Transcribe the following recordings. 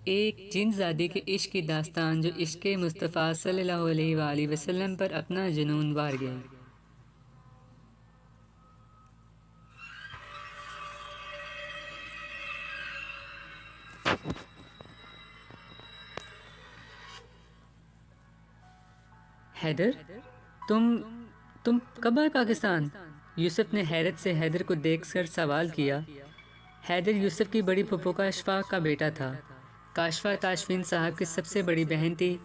ایک جن زادی کے عشق کی داستان جو عشق مصطفیٰ صلی اللہ علیہ وآلہ وسلم پر اپنا جنون وار گئی۔ حیدر، تم کب آئے پاکستان؟ یوسف نے حیرت سے حیدر کو دیکھ کر سوال کیا۔ حیدر یوسف کی بڑی پھپھو کا اشفاق کا بیٹا تھا۔ کاشفہ تاشفین صاحب کی سب سے بڑی بہن تھی۔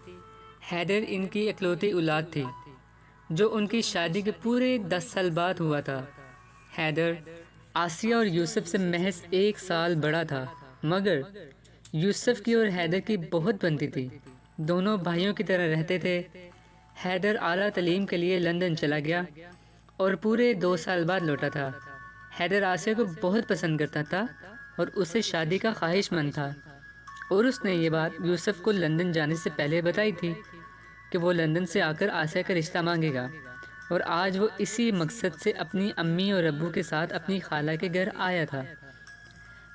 حیدر ان کی اکلوتی اولاد تھی جو ان کی شادی کے پورے 10 سال بعد ہوا تھا۔ حیدر آسیہ اور یوسف سے محض 1 سال بڑا تھا، مگر یوسف کی اور حیدر کی بہت بنتی تھی۔ دونوں بھائیوں کی طرح رہتے تھے۔ حیدر اعلیٰ تعلیم کے لیے لندن چلا گیا اور پورے 2 سال بعد لوٹا تھا۔ حیدر آسیہ کو بہت پسند کرتا تھا اور اسے شادی کا خواہش مند تھا، اور اس نے یہ بات یوسف کو لندن جانے سے پہلے بتائی تھی کہ وہ لندن سے آ کر آسیہ کا رشتہ مانگے گا، اور آج وہ اسی مقصد سے اپنی امی اور ابو کے ساتھ اپنی خالہ کے گھر آیا تھا۔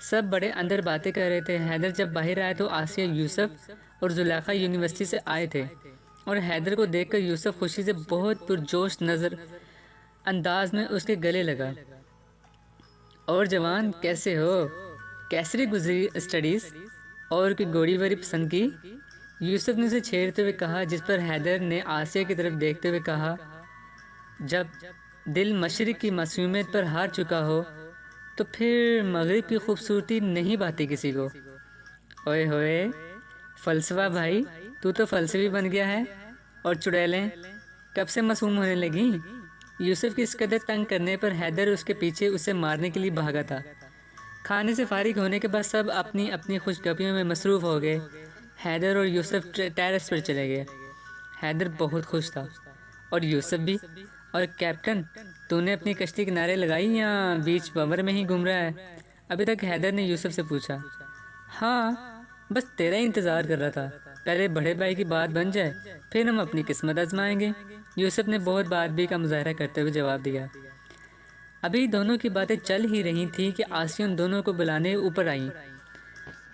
سب بڑے اندر باتیں کر رہے تھے۔ حیدر جب باہر آیا تو آسیہ، یوسف اور زلیخا یونیورسٹی سے آئے تھے، اور حیدر کو دیکھ کر یوسف خوشی سے بہت پرجوش نظر انداز میں اس کے گلے لگا۔ اور جوان، کیسے ہو؟ کیسری گزری اسٹڈیز؟ اور کوئی گوڑی وڑی پسند کی؟ یوسف نے اسے چھیڑتے ہوئے کہا، جس پر حیدر نے آسیہ کی طرف دیکھتے ہوئے کہا، جب دل مشرق کی معصومیت پر ہار چکا ہو تو پھر مغرب کی خوبصورتی نہیں بھاتی کسی کو۔ اوئے ہوئے، فلسفہ بھائی، تو فلسفی بن گیا ہے۔ اور چڑیلیں کب سے معصوم ہونے لگیں؟ یوسف کی اس قدر تنگ کرنے پر حیدر اس کے پیچھے اسے مارنے کے لیے بھاگا تھا۔ کھانے سے فارغ ہونے کے بعد سب اپنی اپنی خوش گپیوں میں مصروف ہو گئے۔ حیدر اور یوسف ٹیرس پر چلے گئے۔ حیدر بہت خوش تھا، اور یوسف بھی۔ اور کیپٹن، تو نے اپنی کشتی کنارے لگائی یا بیچ بور میں ہی گھوم رہا ہے؟ ابھی تک حیدر نے یوسف سے پوچھا۔ ہاں، بس تیرا ہی انتظار کر رہا تھا، پہلے بڑے بھائی کی بات بن جائے پھر ہم اپنی قسمت آزمائیں گے، یوسف نے بہت بات بھی کا مظاہرہ کرتے ہوئے جواب دیا۔ ابھی دونوں کی باتیں چل ہی رہی تھی کہ آسیہ ان دونوں کو بلانے اوپر آئیں۔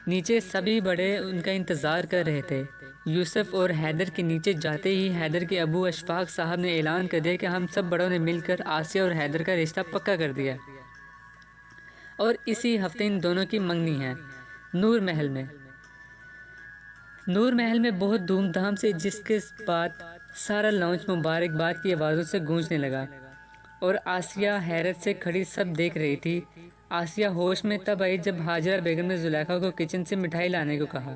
نیچے سبھی بڑے ان کا انتظار کر رہے تھے۔ یوسف اور حیدر کے نیچے جاتے ہی حیدر کے ابو اشفاق صاحب نے اعلان کر دیا کہ ہم سب بڑوں نے مل کر آسیہ اور حیدر کا رشتہ پکا کر دیا، اور اسی ہفتے ان دونوں کی منگنی ہے، نور محل میں۔ نور محل میں بہت دھوم دھام سے، جس کے بعد سارا لانچ مبارکباد کی آوازوں سے گونجنے لگا، اور آسیہ حیرت سے کھڑی سب دیکھ رہی تھی۔ آسیہ ہوش میں تب آئی جب ہاجرہ بیگم نے زلیخا کو کچن سے مٹھائی لانے کو کہا۔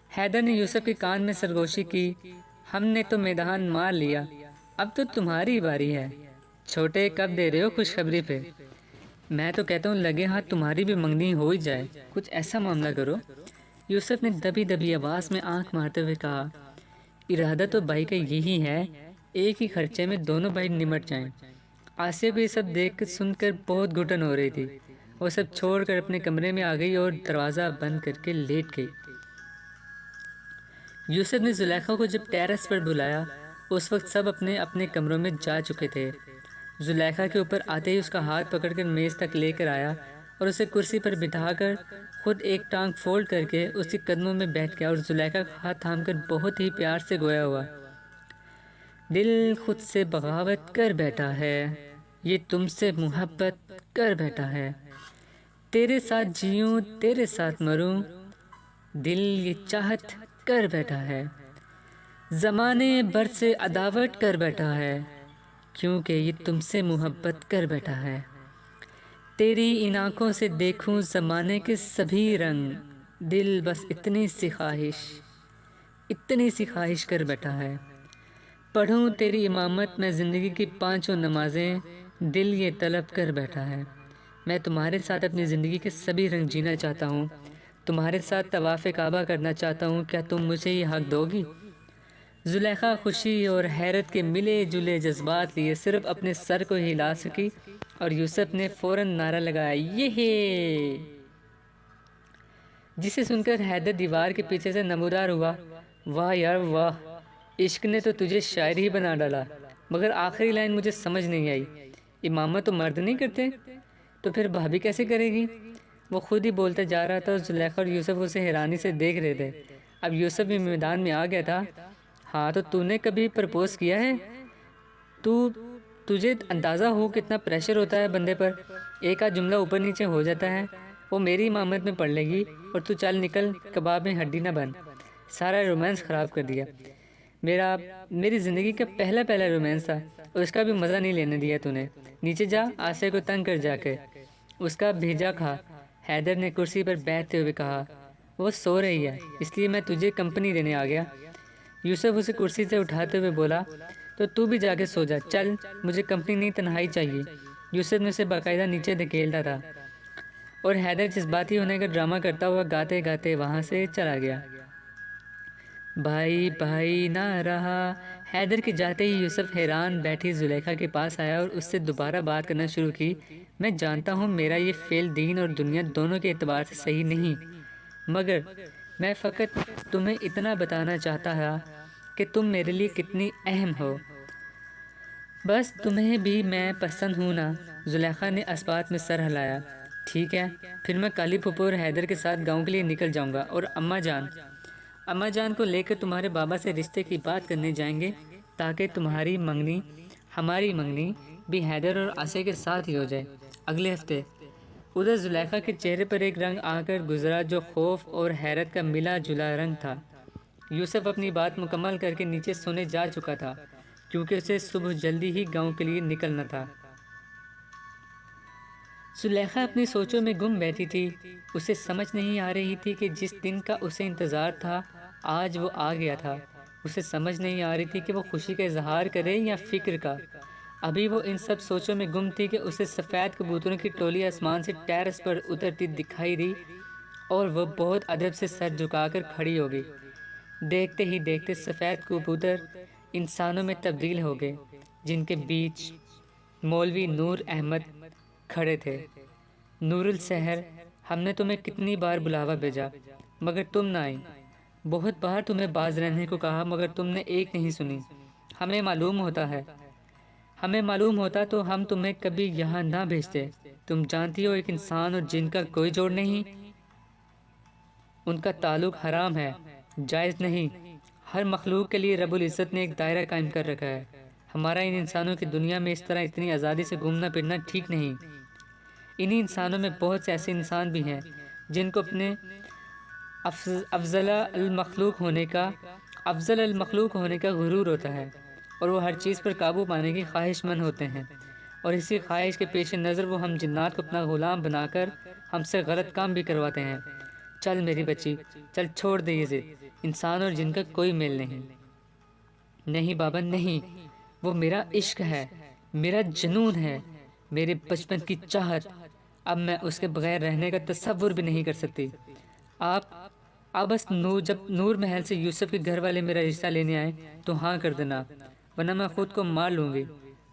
حیدر نے یوسف کے کان میں سرگوشی کی، ہم نے تو میدان مار لیا، اب تو تمہاری باری ہے۔ چھوٹے، کب دے رہے ہو خوشخبری پہ؟ میں تو کہتا ہوں لگے ہاتھ تمہاری بھی منگنی ہو ہی جائے، کچھ ایسا معاملہ کرو۔ یوسف نے دبی دبی آواز میں آنکھ مارتے ہوئے کہا، ارادہ تو بھائی کا یہی ہے، ایک ہی خرچے میں دونوں بھائی نمٹ جائیں۔ آسیہ کو یہ سب دیکھ کر سن کر بہت گھٹن ہو رہی تھی۔ وہ سب چھوڑ کر اپنے کمرے میں آ گئی اور دروازہ بند کر کے لیٹ گئی۔ یوسف نے زلیخا کو جب ٹیرس پر بلایا، اس وقت سب اپنے اپنے کمروں میں جا چکے تھے۔ زلیخا کے اوپر آتے ہی اس کا ہاتھ پکڑ کر میز تک لے کر آیا اور اسے کرسی پر بٹھا کر خود ایک ٹانگ فولڈ کر کے اس کے قدموں میں بیٹھ گیا، اور زلیخا کا ہاتھ تھام کر بہت ہی پیار سے گویا ہوا، دل خود سے بغاوت کر بیٹھا ہے، یہ تم سے محبت کر بیٹھا ہے، تیرے ساتھ جیوں تیرے ساتھ مروں، دل یہ چاہت کر بیٹھا ہے، زمانے بھر سے عداوت کر بیٹھا ہے، کیونکہ یہ تم سے محبت کر بیٹھا ہے، تیری ان آنکھوں سے دیکھوں زمانے کے سبھی رنگ، دل بس اتنی سی خواہش کر بیٹھا ہے، پڑھوں تیری امامت میں زندگی کی 5 نمازیں، دل یہ طلب کر بیٹھا ہے، میں تمہارے ساتھ اپنی زندگی کے سبھی رنگ جینا چاہتا ہوں، تمہارے ساتھ طواف کعبہ کرنا چاہتا ہوں، کیا تم مجھے یہ حق دو گی؟ زلیخا خوشی اور حیرت کے ملے جلے جذبات لیے صرف اپنے سر کو ہلا سکی، اور یوسف نے فوراً نعرہ لگایا، یہ! جسے سن کر حیدر دیوار کے پیچھے سے نمودار ہوا۔ واہ یار واہ، عشق نے تو تجھے شاعر ہی بنا ڈالا، مگر آخری لائن مجھے سمجھ نہیں آئی، امامت تو مرد نہیں کرتے، تو پھر بھابھی کیسے کرے گی؟ وہ خود ہی بولتا جا رہا تھا اور زلیخا اور یوسف اسے حیرانی سے دیکھ رہے تھے۔ اب یوسف بھی میدان میں آ گیا تھا۔ ہاں تو نے کبھی پرپوز کیا ہے؟ تجھے اندازہ ہو کتنا پریشر ہوتا ہے بندے پر، ایک آدھ جملہ اوپر نیچے ہو جاتا ہے، وہ میری امامت میں پڑ لے گی اور تو چل نکل، کباب میں ہڈی نہ بن۔ سارا رومانس خراب کر دیا۔ میری زندگی کا پہلا رومانس تھا اور اس کا بھی مزہ نہیں لینے دیا تو نے۔ نیچے جا، آسیہ کو تنگ کر جا کے اس کا بھیجا کھا، حیدر نے کرسی پر بیٹھتے ہوئے کہا۔ وہ سو رہی ہے اس لیے میں تجھے کمپنی دینے آ گیا۔ یوسف اسے کرسی سے اٹھاتے ہوئے بولا، تو بھی جا کے سو جا، چل، مجھے کمپنی نہیں تنہائی چاہیے۔ یوسف نے اسے باقاعدہ نیچے دھکیلتا تھا اور حیدر جذباتی ہونے کا ڈرامہ کرتا ہوا گاتے گاتے وہاں سے چلا گیا۔ بھائی نہ رہا۔ حیدر کے جاتے ہی یوسف حیران بیٹھی زلیخا کے پاس آیا اور اس سے دوبارہ بات کرنا شروع کی۔ میں جانتا ہوں میرا یہ فعل دین اور دنیا دونوں کے اعتبار سے صحیح نہیں، مگر میں فقط تمہیں اتنا بتانا چاہتا تھا کہ تم میرے لیے کتنی اہم ہو۔ بس تمہیں بھی میں پسند ہوں نا؟ زلیخا نے اسبات میں سر ہلایا۔ ٹھیک ہے، پھر میں کالی پھپھو اور حیدر کے ساتھ گاؤں کے لیے نکل جاؤں گا اور اماں جان کو لے کر تمہارے بابا سے رشتے کی بات کرنے جائیں گے تاکہ تمہاری منگنی، ہماری منگنی بھی حیدر اور آسیہ کے ساتھ ہی ہو جائے اگلے ہفتے۔ ادھر زلیخا کے چہرے پر ایک رنگ آ کر گزرا جو خوف اور حیرت کا ملا جلا رنگ تھا۔ یوسف اپنی بات مکمل کر کے نیچے سونے جا چکا تھا کیونکہ اسے صبح جلدی ہی گاؤں کے لیے نکلنا تھا۔ زلیخا اپنی سوچوں میں گم بیٹھی تھی۔ اسے سمجھ نہیں آ رہی تھی کہ جس دن کا اسے انتظار تھا آج وہ آ گیا تھا۔ اسے سمجھ نہیں آ رہی تھی کہ وہ خوشی کا اظہار کرے یا فکر کا۔ ابھی وہ ان سب سوچوں میں گم تھی کہ اسے سفید کبوتروں کی ٹولی آسمان سے ٹیرس پر اترتی دکھائی دی اور وہ بہت ادب سے سر جھکا کر کھڑی ہو گئی۔ دیکھتے ہی دیکھتے سفید کبوتر انسانوں میں تبدیل ہو گئے، جن کے بیچ مولوی نور احمد کھڑے تھے۔ نور السحر، ہم نے تمہیں کتنی بار بلاوا بھیجا مگر تم نہ آئی، بہت بار تمہیں باز رہنے کو کہا مگر تم نے ایک نہیں سنی۔ ہمیں معلوم ہوتا تو ہم تمہیں کبھی یہاں نہ بھیجتے۔ تم جانتی ہو ایک انسان اور جن کا کوئی جوڑ نہیں، ان کا تعلق حرام ہے، جائز نہیں۔ ہر مخلوق کے لیے رب العزت نے ایک دائرہ قائم کر رکھا ہے۔ ہمارا ان انسانوں کی دنیا میں اس طرح اتنی آزادی سے گھومنا پھرنا ٹھیک نہیں۔ انہی انسانوں میں بہت سے ایسے انسان بھی ہیں جن کو اپنے افضل المخلوق ہونے کا غرور ہوتا ہے اور وہ ہر چیز پر قابو پانے کی خواہش مند ہوتے ہیں، اور اسی خواہش کے پیش نظر وہ ہم جنات کو اپنا غلام بنا کر ہم سے غلط کام بھی کرواتے ہیں۔ چل میری بچی، چل، چھوڑ دے یہ ضد، انسان اور جن کا کوئی میل نہیں۔ نہیں بابا نہیں، وہ میرا عشق ہے، میرا جنون ہے، میرے بچپن کی چاہت۔ اب میں اس کے بغیر رہنے کا تصور بھی نہیں کر سکتی۔ آپ بس جب نور محل سے یوسف کے گھر والے میرا رشتہ لینے آئے تو ہاں کر دینا، ورنہ میں خود کو مار لوں گی۔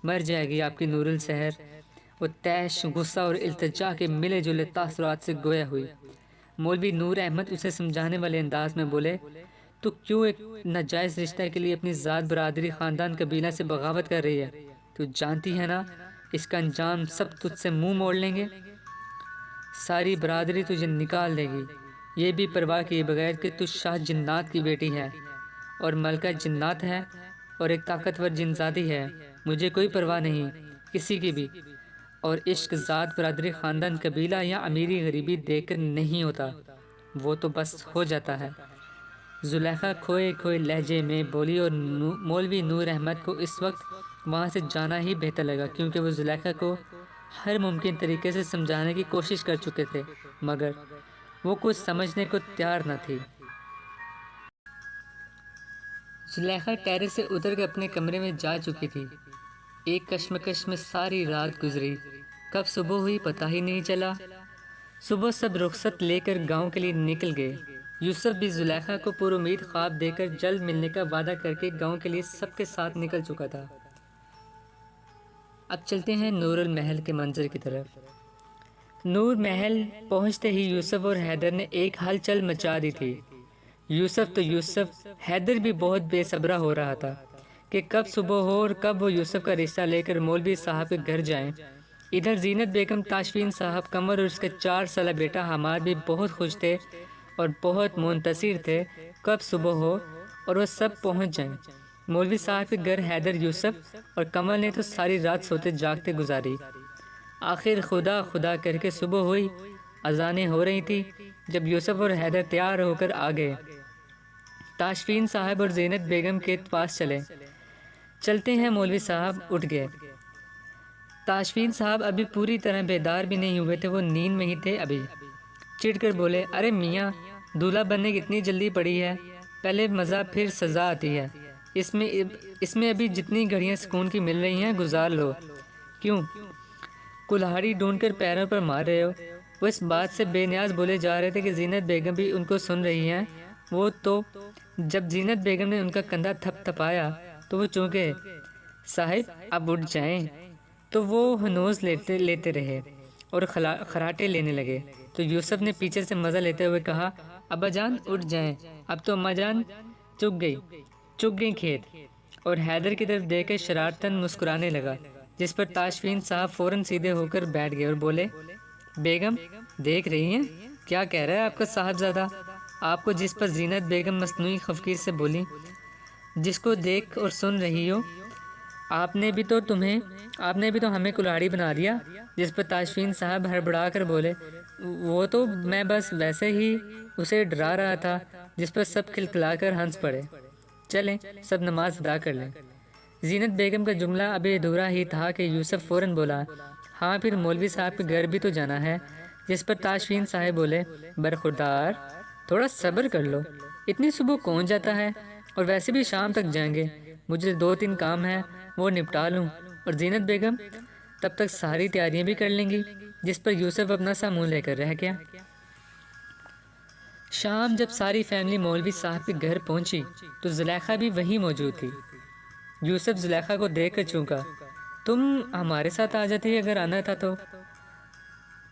مر جائے گی آپ کی نور السحر۔ وہ تیش، غصہ اور التجا کے ملے جلے تاثرات سے گویا ہوئی۔ مولوی نور احمد اسے سمجھانے والے انداز میں بولے، تو کیوں ایک ناجائز رشتہ کے لیے اپنی ذات، برادری، خاندان، قبیلہ سے بغاوت کر رہی ہے؟ تو جانتی ہے نا اس کا انجام سب تجھ سے منہ موڑ لیں گے، ساری برادری تجھے نکال دے گی، یہ بھی پرواہ کیے بغیر کہ تو شاہ جنات کی بیٹی ہے اور ملکہ جنات ہے اور ایک طاقتور جنزادی ہے۔ مجھے کوئی پرواہ نہیں کسی کی بھی، اور عشق ذات، برادری، خاندان، قبیلہ یا امیری غریبی دیکھ کر نہیں ہوتا، وہ تو بس ہو جاتا ہے۔ زلیخا کھوئے لہجے میں بولی اور مولوی نور احمد کو اس وقت وہاں سے جانا ہی بہتر لگا کیونکہ وہ زلیخا کو ہر ممکن طریقے سے سمجھانے کی کوشش کر چکے تھے مگر وہ کچھ سمجھنے کو تیار نہ تھی۔ زلیخا ٹیرس سے اتر کے اپنے کمرے میں جا چکی تھی۔ ایک کشمکش میں ساری رات گزری، کب صبح ہوئی پتہ ہی نہیں چلا۔ صبح سب رخصت لے کر گاؤں کے لیے نکل گئے۔ یوسف بھی زلیخا کو پر امید خواب دے کر جلد ملنے کا وعدہ کر کے گاؤں کے لیے سب کے ساتھ نکل چکا تھا۔ اب چلتے ہیں نور المحل کے منظر کی طرف۔ نور محل پہنچتے ہی یوسف اور حیدر نے ایک ہلچل مچا دی تھی۔ یوسف، حیدر بھی بہت بے صبرا ہو رہا تھا کہ کب صبح ہو اور کب وہ یوسف کا رشتہ لے کر مولوی صاحب کے گھر جائیں۔ ادھر زینت بیگم، تاشفین صاحب، قمر اور اس کا 4 سالہ بیٹا حماد بھی بہت خوش تھے اور بہت منتظر تھے کب صبح ہو اور وہ سب پہنچ جائیں۔ مولوی صاحب کے گھر حیدر، یوسف اور کمل نے تو ساری رات سوتے جاگتے گزاری۔ آخر خدا خدا کر کے صبح ہوئی، اذانیں ہو رہی تھی جب یوسف اور حیدر تیار ہو کر آ گئے۔ تاشفین صاحب اور زینت بیگم کے پاس چلتے ہیں مولوی صاحب اٹھ گئے۔ تاشفین صاحب ابھی پوری طرح بیدار بھی نہیں ہوئے تھے، وہ نیند میں ہی تھے ابھی۔ چڑ کر بولے، ارے میاں، دولہا بننے کی اتنی جلدی پڑی ہے؟ پہلے مزہ پھر سزا آتی ہے، اس میں ابھی جتنی گھڑیاں سکون کی مل رہی ہیں گزار لو۔ کیوں کلہاڑی ڈھونڈ کر پیروں پر مار رہے ہو؟ وہ اس بات سے بے نیاز بولے جا رہے تھے کہ زینت بیگم بھی ان کو سن رہی ہیں۔ وہ تو جب زینت بیگم نے ان کا کندھا تھپ تھپایا تو وہ چونکے، صاحب اب اٹھ جائیں، تو وہ ہنوز لیتے رہے اور خراٹے لینے لگے۔ تو یوسف نے پیچھے سے مزہ لیتے ہوئے کہا، ابا جان اٹھ جائیں، اب تو اماں جان چگ گئی کھیت۔ اور حیدر کی طرف دیکھ کے شرارتاً مسکرانے لگا، جس پر تاشفین صاحب فوراً سیدھے ہو کر بیٹھ گئے اور بولے، بیگم دیکھ رہی ہیں کیا کہہ رہا ہے آپ کا صاحبزادہ؟ آپ کو جس پر زینت بیگم مصنوعی خفگی سے بولی، جس کو دیکھ اور سن رہی ہو، آپ نے بھی تو ہمیں کلاڑی بنا دیا۔ جس پر تاشفین صاحب ہڑبڑا کر بولے، وہ تو میں بس ویسے ہی اسے ڈرا رہا تھا، جس پر سب کھلکھلا کر ہنس پڑے۔ چلیں سب نماز ادا کر لیں۔ زینت بیگم کا جملہ ابھی ادھورا ہی تھا کہ یوسف فوراً بولا، ہاں پھر مولوی صاحب کے گھر بھی تو جانا ہے۔ جس پر تاشفین صاحب بولے، برخوردار تھوڑا صبر کر لو، اتنی صبح کون جاتا ہے، اور ویسے بھی شام تک جائیں گے، مجھے 2-3 کام ہیں وہ نپٹا لوں، اور زینت بیگم تب تک ساری تیاریاں بھی کر لیں گی۔ جس پر یوسف اپنا سا منہ لے کر رہ گیا۔ شام جب ساری فیملی مولوی صاحب کے گھر پہنچی تو زلیخا بھی وہیں موجود تھی۔ یوسف زلیخا کو دیکھ کر چونکا، تم ہمارے ساتھ آ جاتی اگر آنا تھا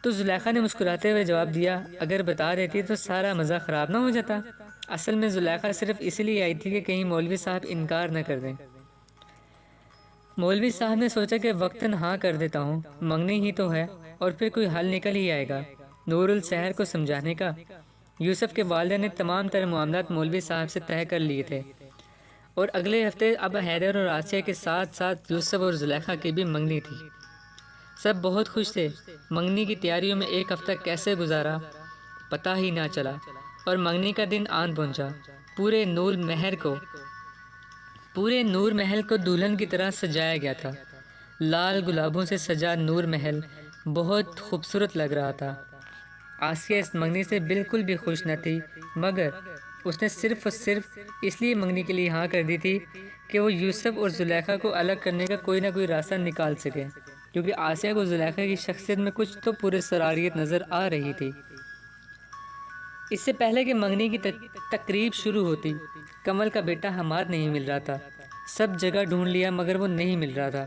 تو زلیخا نے مسکراتے ہوئے جواب دیا، اگر بتا دیتی تو سارا مزہ خراب نہ ہو جاتا۔ اصل میں زلیخا صرف اس لیے آئی تھی کہ کہیں مولوی صاحب انکار نہ کر دیں۔ مولوی صاحب نے سوچا کہ وقتاً ہاں کر دیتا ہوں، منگنی ہی تو ہے اور پھر کوئی حل نکل ہی آئے گا نور السحر کو سمجھانے کا۔ یوسف کے والدہ نے تمام تر معاملات مولوی صاحب سے طے کر لیے تھے، اور اگلے ہفتے اب حیدر اور آسیہ کے ساتھ ساتھ یوسف اور زلیخا کی بھی منگنی تھی۔ سب بہت خوش تھے۔ منگنی کی تیاریوں میں 1 ہفتہ کیسے گزارا پتہ ہی نہ چلا، اور منگنی کا دن آن پہنچا۔ پورے نور محل کو دلہن کی طرح سجایا گیا تھا۔ لال گلابوں سے سجا نور محل بہت خوبصورت لگ رہا تھا۔ آسیہ اس منگنی سے بالکل بھی خوش نہ تھی، مگر اس نے صرف اور صرف اس لیے منگنی کے لیے ہاں کر دی تھی کہ وہ یوسف اور زلیخا کو الگ کرنے کا کوئی نہ کوئی راستہ نکال سکے، کیونکہ آسیہ کو زلیخا کی شخصیت میں کچھ تو پورے سراریت نظر آ رہی تھی۔ اس سے پہلے کہ منگنی کی تقریب شروع ہوتی، کمل کا بیٹا حماد نہیں مل رہا تھا۔ سب جگہ ڈھونڈ لیا مگر وہ نہیں مل رہا تھا۔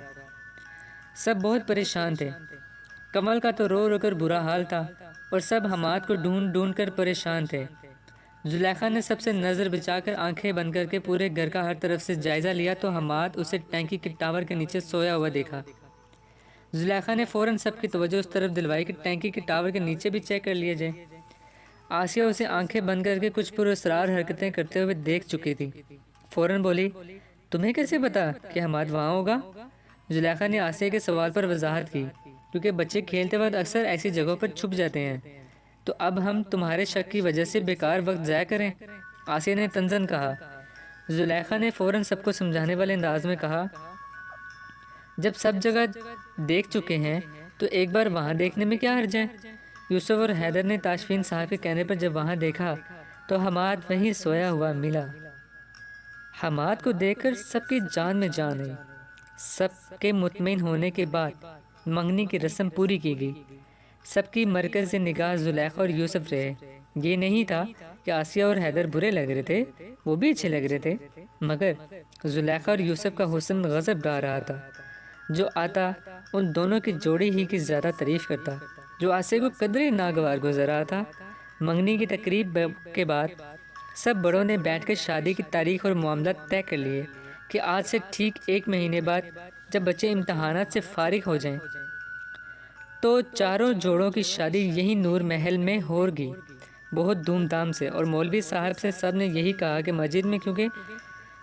سب بہت پریشان تھے۔ کمل کا تو رو رو کر برا حال تھا، اور سب حماد کو ڈھونڈ ڈھونڈ کر پریشان تھے۔ زلیخا نے سب سے نظر بچا کر آنکھیں بند کر کے پورے گھر کا ہر طرف سے جائزہ لیا تو حماد اسے ٹینکی کے ٹاور کے نیچے سویا ہوا دیکھا۔ زلیخا نے فوراً سب کی توجہ اس طرف دلوائی کہ ٹینکی کے ٹاور کے نیچے بھی چیک کر لیا جائے۔ آسیہ اسے آنکھیں بند کر کے کچھ پراسرار حرکتیں کرتے ہوئے دیکھ چکی تھی۔ فوراً بولی، تمہیں کیسے پتا کہ حماد وہاں ہوگا؟ زلیخا نے آسیہ کے سوال پر وضاحت کی، کیونکہ بچے کھیلتے وقت اکثر ایسی جگہوں پر چھپ جاتے ہیں، تو اب ہم تمہارے شک کی وجہ سے بیکار وقت ضائع کریں؟ آسیہ نے طنزاً کہا۔ زلیخا نے فوراً سب کو سمجھانے والے انداز میں کہا، جب سب جگہ دیکھ چکے ہیں تو ایک بار وہاں دیکھنے میں کیا حرج ہے؟ یوسف اور حیدر نے تاشفین صاحب کے کہنے پر جب وہاں دیکھا تو حماد وہیں سویا ہوا ملا۔ حماد کو دیکھ کر سب کی جان میں جان آئی۔ سب کے مطمئن ہونے کے بعد منگنی کی رسم پوری کی گئی۔ سب کی مرکز سے نگاہ زلیخا اور یوسف رہے۔ یہ نہیں تھا کہ آسیہ اور حیدر برے لگ رہے تھے، وہ بھی اچھے لگ رہے تھے، مگر زلیخا اور یوسف کا حسن غضب ڈھا رہا تھا۔ جو آتا ان دونوں کی جوڑی ہی کی زیادہ تعریف کرتا، جو آسیہ کو قدرے ناگوار گزر رہا تھا۔ منگنی کی تقریب کے بعد سب بڑوں نے بیٹھ کر شادی کی تاریخ اور معاملات طے کر لیے کہ آج سے ٹھیک 1 مہینے بعد جب بچے امتحانات سے فارغ ہو جائیں تو چاروں جوڑوں کی شادی یہی نور محل میں ہوگی، بہت دھوم دھام سے، اور مولوی صاحب سے سب نے یہی کہا کہ مسجد میں کیونکہ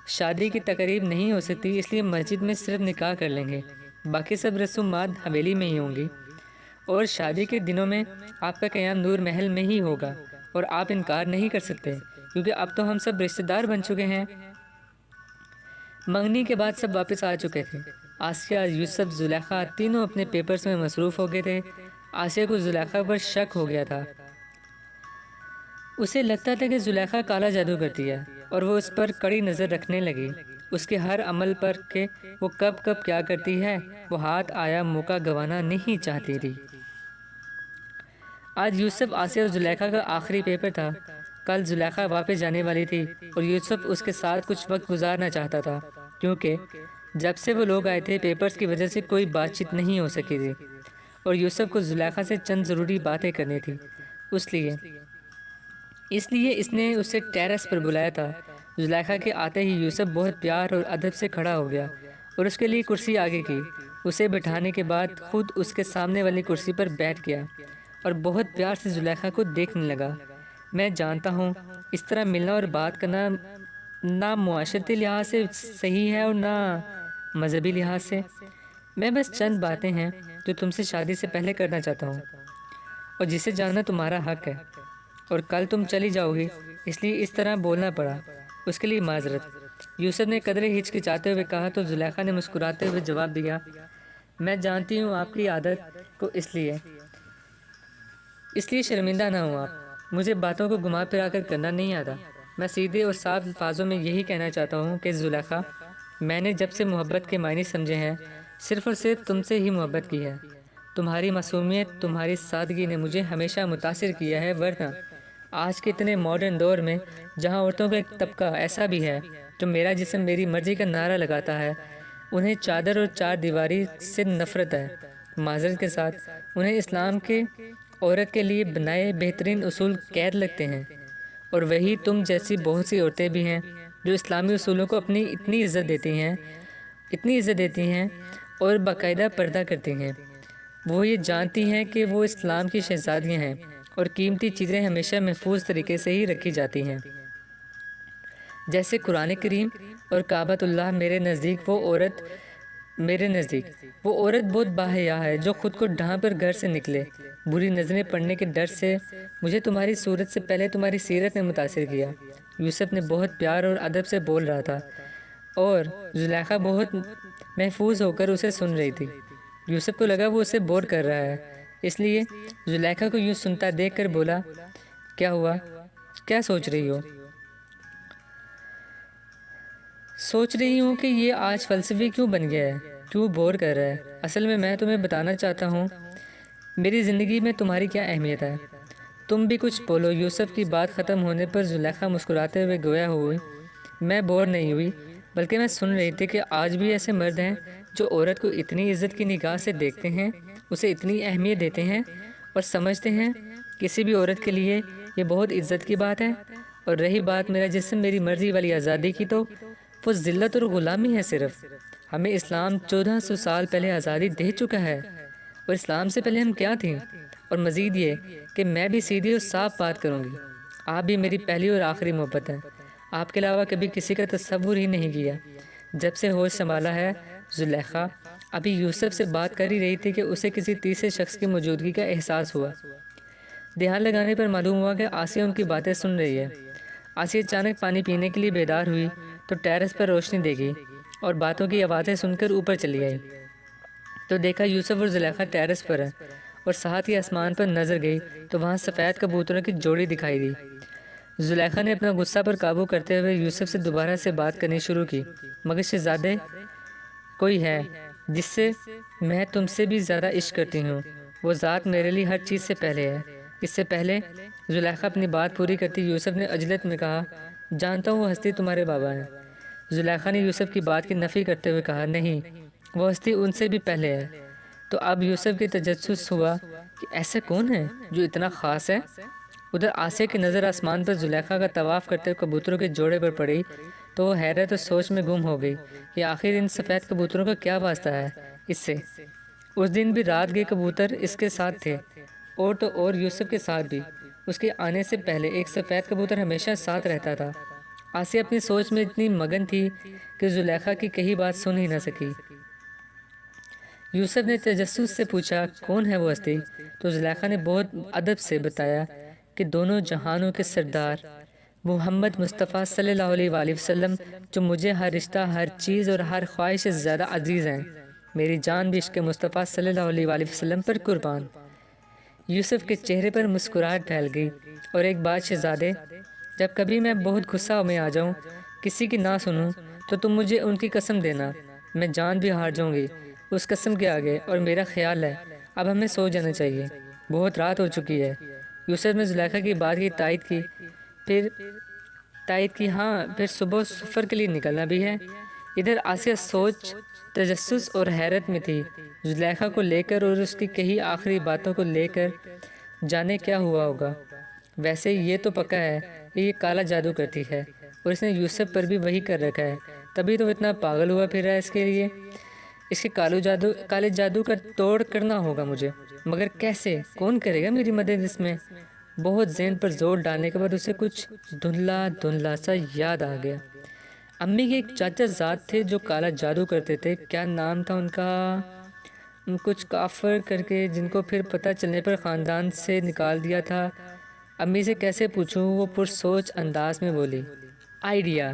شادی کی تقریب نہیں ہو سکتی اس لیے مسجد میں صرف نکاح کر لیں گے، باقی سب رسومات حویلی میں ہی ہوں گی، اور شادی کے دنوں میں آپ کا قیام نور محل میں ہی ہوگا، اور آپ انکار نہیں کر سکتے کیونکہ اب تو ہم سب رشتہ دار بن چکے ہیں۔ منگنی کے بعد سب واپس آ چکے تھے۔ آسیہ، یوسف، زلیخا تینوں اپنے پیپرز میں مصروف ہو گئے تھے۔ آسیہ کو زلیخا پر شک ہو گیا تھا۔ اسے لگتا تھا کہ زلیخا کالا جادو کرتی ہے اور وہ اس پر کڑی نظر رکھنے لگی، اس کے ہر عمل پر کہ وہ کب کب کیا کرتی ہے، وہ ہاتھ آیا موقع گنوانا نہیں چاہتی تھی۔ آج یوسف، آسیہ اور زلیخا کا آخری پیپر تھا۔ کل زلیخا واپس جانے والی تھی اور یوسف اس کے ساتھ کچھ وقت گزارنا چاہتا تھا کیونکہ جب سے وہ لوگ آئے تھے پیپرز کی وجہ سے کوئی بات چیت نہیں ہو سکی تھی اور یوسف کو زلیخا سے چند ضروری باتیں کرنی تھی، اس لیے اس نے اسے ٹیرس پر بلایا تھا۔ زلیخا کے آتے ہی یوسف بہت پیار اور ادب سے کھڑا ہو گیا اور اس کے لیے کرسی آگے کی، اسے بٹھانے کے بعد خود اس کے سامنے والی کرسی پر بیٹھ گیا اور بہت پیار سے زلیخا کو دیکھنے لگا۔ میں جانتا ہوں اس طرح ملنا اور بات کرنا نہ معاشرتی لحاظ سے صحیح ہے اور نہ مذہبی لحاظ سے، میں بس چند باتیں ہیں جو تم سے شادی سے پہلے کرنا چاہتا ہوں اور جسے جاننا تمہارا حق ہے، اور کل تم چلی جاؤ گی اس لیے اس طرح بولنا پڑا، اس کے لیے معذرت۔ یوسف نے قدرے ہچکچاتے ہوئے کہا تو زلیخا نے مسکراتے ہوئے جواب دیا، میں جانتی ہوں آپ کی عادت کو، اس لیے شرمندہ نہ ہوں آپ، مجھے باتوں کو گھما پھرا کر کرنا نہیں آتا، میں سیدھے اور صاف الفاظوں میں یہی کہنا چاہتا ہوں کہ زلیخا، میں نے جب سے محبت کے معنی سمجھے ہیں صرف اور صرف تم سے ہی محبت کی ہے، تمہاری معصومیت، تمہاری سادگی نے مجھے ہمیشہ متاثر کیا ہے، ورنہ آج کے اتنے ماڈرن دور میں جہاں عورتوں کا ایک طبقہ ایسا بھی ہے جو میرا جسم میری مرضی کا نعرہ لگاتا ہے، انہیں چادر اور چار دیواری سے نفرت ہے، معذرت کے ساتھ انہیں اسلام کے عورت کے لیے بنائے بہترین اصول قید لگتے ہیں، اور وہی تم جیسی بہت سی عورتیں بھی ہیں جو اسلامی اصولوں کو اپنی اتنی عزت دیتی ہیں اور باقاعدہ پردہ کرتی ہیں، وہ یہ جانتی ہیں کہ وہ اسلام کی شہزادیاں ہیں اور قیمتی چیزیں ہمیشہ محفوظ طریقے سے ہی رکھی جاتی ہیں، جیسے قرآن کریم اور کعبۃ اللہ۔ میرے نزدیک وہ عورت بہت باحیا ہے جو خود کو ڈھانپ کر گھر سے نکلے، بری نظریں پڑنے کے ڈر سے۔ مجھے تمہاری صورت سے پہلے تمہاری سیرت نے متاثر کیا۔ یوسف نے بہت پیار اور ادب سے بول رہا تھا اور زلیخا بہت محفوظ ہو کر اسے سن رہی تھی۔ یوسف کو لگا وہ اسے بور کر رہا ہے، اس لیے زلیخا کو یوں سنتا دیکھ کر بولا، کیا ہوا، کیا سوچ رہی ہو؟ سوچ رہی ہوں کہ یہ آج فلسفی کیوں بن گیا ہے، کیوں بور کر رہا ہے؟ اصل میں تمہیں بتانا چاہتا ہوں میری زندگی میں تمہاری کیا اہمیت ہے۔ تم بھی کچھ بولو۔ یوسف کی بات ختم ہونے پر زلیخا مسکراتے ہوئے گویا ہوئی، میں بور نہیں ہوئی بلکہ میں سن رہی تھی کہ آج بھی ایسے مرد ہیں جو عورت کو اتنی عزت کی نگاہ سے دیکھتے ہیں، اسے اتنی اہمیت دیتے ہیں اور سمجھتے ہیں کسی بھی عورت کے لیے یہ بہت عزت کی بات ہے۔ اور رہی بات میرا جسم میری مرضی والی آزادی کی، تو وہ ذلت اور غلامی ہے صرف۔ ہمیں اسلام 1400 سال پہلے آزادی دے چکا ہے، اور اسلام سے پہلے ہم کیا تھیں؟ اور مزید یہ کہ میں بھی سیدھی اور صاف بات کروں گی، آپ بھی میری پہلی اور آخری محبت ہیں، آپ کے علاوہ کبھی کسی کا تصور ہی نہیں کیا جب سے ہوش سنبھالا ہے۔ زلیخا ابھی یوسف سے بات کر ہی رہی تھی کہ اسے کسی تیسرے شخص کی موجودگی کا احساس ہوا۔ دھیان لگانے پر معلوم ہوا کہ آسیہ ان کی باتیں سن رہی ہے۔ آسیہ اچانک پانی پینے کے لیے بیدار ہوئی تو ٹیرس پر روشنی دیکھی اور باتوں کی آوازیں سن کر اوپر چلی آئی تو دیکھا یوسف اور زلیخا ٹیرس پر ہیں، اور ساتھ ہی آسمان پر نظر گئی تو وہاں سفید کبوتروں کی جوڑی دکھائی دی۔ زلیخا نے اپنا غصہ پر قابو کرتے ہوئے یوسف سے دوبارہ سے بات کرنی شروع کی، مگر شہزادے، کوئی ہے جس سے میں تم سے بھی زیادہ عشق کرتی ہوں، وہ ذات میرے لیے ہر چیز سے پہلے ہے۔ اس سے پہلے زلیخا اپنی بات پوری کرتی یوسف نے عجلت میں کہا، جانتا ہوں وہ ہستی تمہارے بابا ہیں۔ زلیخا نے یوسف کی بات کی نفی کرتے ہوئے کہا، نہیں، وہ ہستی ان سے بھی پہلے ہے۔ تو اب یوسف کی تجسس ہوا کہ ایسا کون ہے جو اتنا خاص ہے۔ ادھر آسیہ کی نظر آسمان پر زلیخا کا طواف کرتے ہوئے کبوتروں کے جوڑے پر پڑی تو وہ حیرت اور سوچ میں گم ہو گئی کہ آخر ان سفید کبوتروں کا کیا واسطہ ہے اس سے۔ اس دن بھی رات کے کبوتر اس کے ساتھ تھے، اور تو اور یوسف کے ساتھ بھی۔ اس کے آنے سے پہلے ایک سفید کبوتر ہمیشہ ساتھ رہتا تھا۔ آسیہ اپنی سوچ میں اتنی مگن تھی کہ زلیخا کی کہی بات سن ہی نہ سکی۔ یوسف نے تجسس سے پوچھا کون ہے وہ ہستی؟ تو زلیخا نے بہت ادب سے بتایا کہ دونوں جہانوں کے سردار محمد مصطفیٰ صلی اللہ علیہ وآلہ وسلم، جو مجھے ہر رشتہ، ہر چیز اور ہر خواہش سے زیادہ عزیز ہیں۔ میری جان بھی عشق مصطفیٰ صلی اللہ علیہ وآلہ وسلم پر قربان۔ یوسف کے چہرے پر مسکراہٹ پھیل گئی۔ اور ایک بات شہزادے، جب کبھی میں بہت غصہ میں آ جاؤں، کسی کی نہ سنوں، تو تم مجھے ان کی قسم دینا، میں جان بھی ہار جاؤں گی اس قسم کے آگے۔ اور میرا خیال ہے اب ہمیں سو جانا چاہیے، بہت رات ہو چکی ہے۔ یوسف نے زلیخا کی بات کی تائید کی ہاں، پھر صبح سفر کے لیے نکلنا بھی ہے۔ ادھر آسیہ سوچ، تجسس اور حیرت میں تھی، زلیخا کو لے کر اور اس کی کہی آخری باتوں کو لے کر۔ جانے کیا ہوا ہوگا؟ ویسے یہ تو پکا ہے کہ یہ کالا جادو کرتی ہے، اور اس نے یوسف پر بھی وہی کر رکھا ہے، تبھی تو اتنا پاگل ہوا پھر رہا ہے اس کے لیے۔ اس کے کالے جادو کا توڑ کرنا ہوگا مجھے، مگر کیسے؟ کون کرے گا میری مدد اس میں؟ بہت ذہن پر زور ڈالنے کے بعد اسے کچھ دھندلا سا یاد آ گیا۔ امی کے ایک چاچا زاد تھے جو کالا جادو کرتے تھے، کیا نام تھا ان کا؟ کچھ کافر کر کے، جن کو پھر پتہ چلنے پر خاندان سے نکال دیا تھا۔ امی سے کیسے پوچھوں؟ وہ پرسوچ انداز میں بولی، آئیڈیا۔